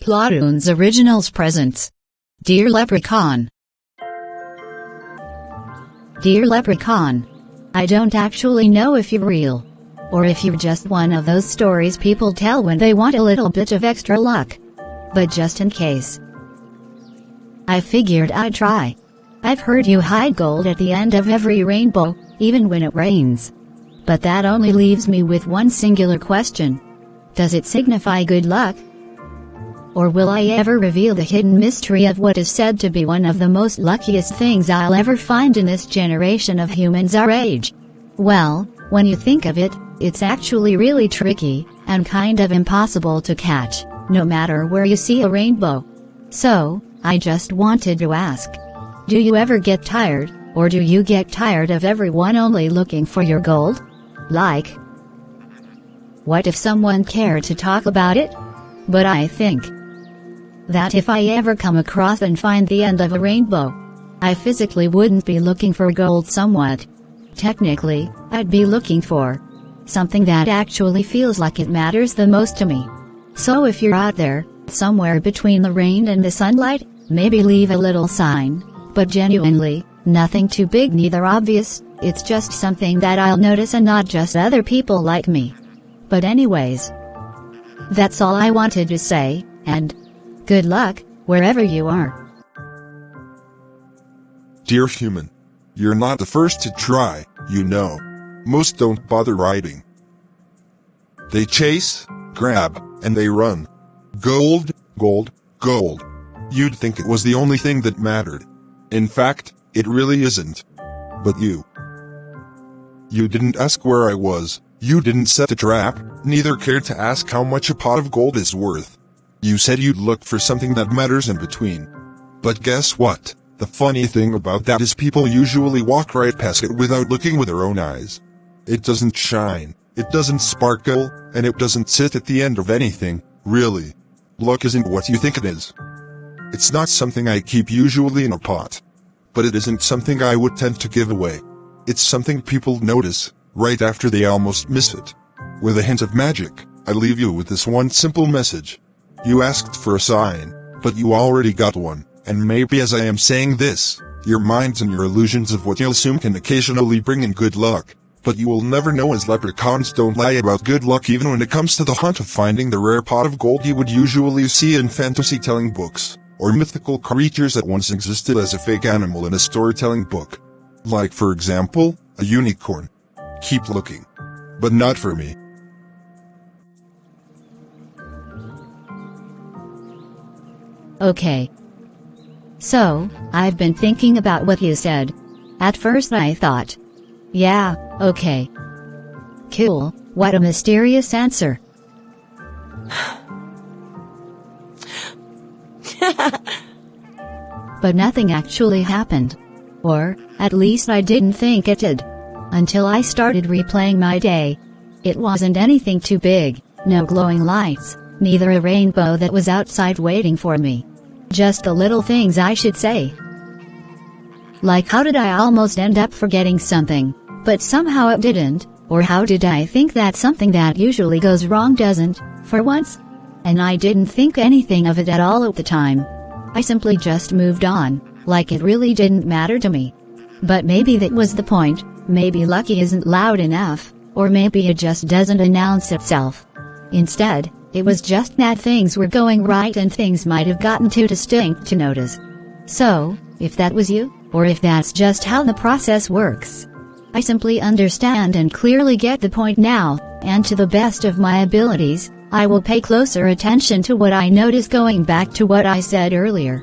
Platoon's Originals presents. Dear Leprechaun. Dear Leprechaun. I don't actually know if you're real, or if you're just one of those stories people tell when they want a little bit of extra luck. But just in case, I figured I'd try. I've heard you hide gold at the end of every rainbow, even when it rains. But that only leaves me with one singular question. Does it signify good luck? Or will I ever reveal the hidden mystery of what is said to be one of the most luckiest things I'll ever find in this generation of humans our age? Well, when you think of it, it's actually really tricky, and kind of impossible to catch, no matter where you see a rainbow. So, I just wanted to ask. Do you ever get tired, or do you get tired of everyone only looking for your gold? Like, what if someone cared to talk about it? But I think that if I ever come across and find the end of a rainbow, I physically wouldn't be looking for gold somewhat. Technically, I'd be looking for something that actually feels like it matters the most to me. So if you're out there, somewhere between the rain and the sunlight, maybe leave a little sign, but genuinely, nothing too big neither obvious, it's just something that I'll notice and not just other people like me. But anyways, that's all I wanted to say, and good luck, wherever you are. Dear human, you're not the first to try, you know. Most don't bother writing. They chase, grab, and they run. Gold, gold, gold. You'd think it was the only thing that mattered. In fact, it really isn't. But you didn't ask where I was, you didn't set a trap, neither cared to ask how much a pot of gold is worth. You said you'd look for something that matters in between. But guess what? The funny thing about that is people usually walk right past it without looking with their own eyes. It doesn't shine, it doesn't sparkle, and it doesn't sit at the end of anything, really. Luck isn't what you think it is. It's not something I keep usually in a pot. But it isn't something I would tend to give away. It's something people notice, right after they almost miss it. With a hint of magic, I leave you with this one simple message. You asked for a sign, but you already got one, and maybe as I am saying this, your minds and your illusions of what you assume can occasionally bring in good luck, but you will never know as leprechauns don't lie about good luck even when it comes to the hunt of finding the rare pot of gold you would usually see in fantasy-telling books, or mythical creatures that once existed as a fake animal in a storytelling book. Like for example, a unicorn. Keep looking. But not for me. Okay. So, I've been thinking about what you said. At first I thought, yeah, okay. Cool, what a mysterious answer. But nothing actually happened. Or, at least I didn't think it did. Until I started replaying my day. It wasn't anything too big, no glowing lights, neither a rainbow that was outside waiting for me. Just the little things I should say. Like how did I almost end up forgetting something, but somehow it didn't, or how did I think that something that usually goes wrong doesn't, for once? And I didn't think anything of it at all at the time. I simply just moved on, like it really didn't matter to me. But maybe that was the point, maybe lucky isn't loud enough, or maybe it just doesn't announce itself. Instead, it was just that things were going right and things might have gotten too distinct to notice. So, if that was you, or if that's just how the process works, I simply understand and clearly get the point now, and to the best of my abilities, I will pay closer attention to what I notice going back to what I said earlier.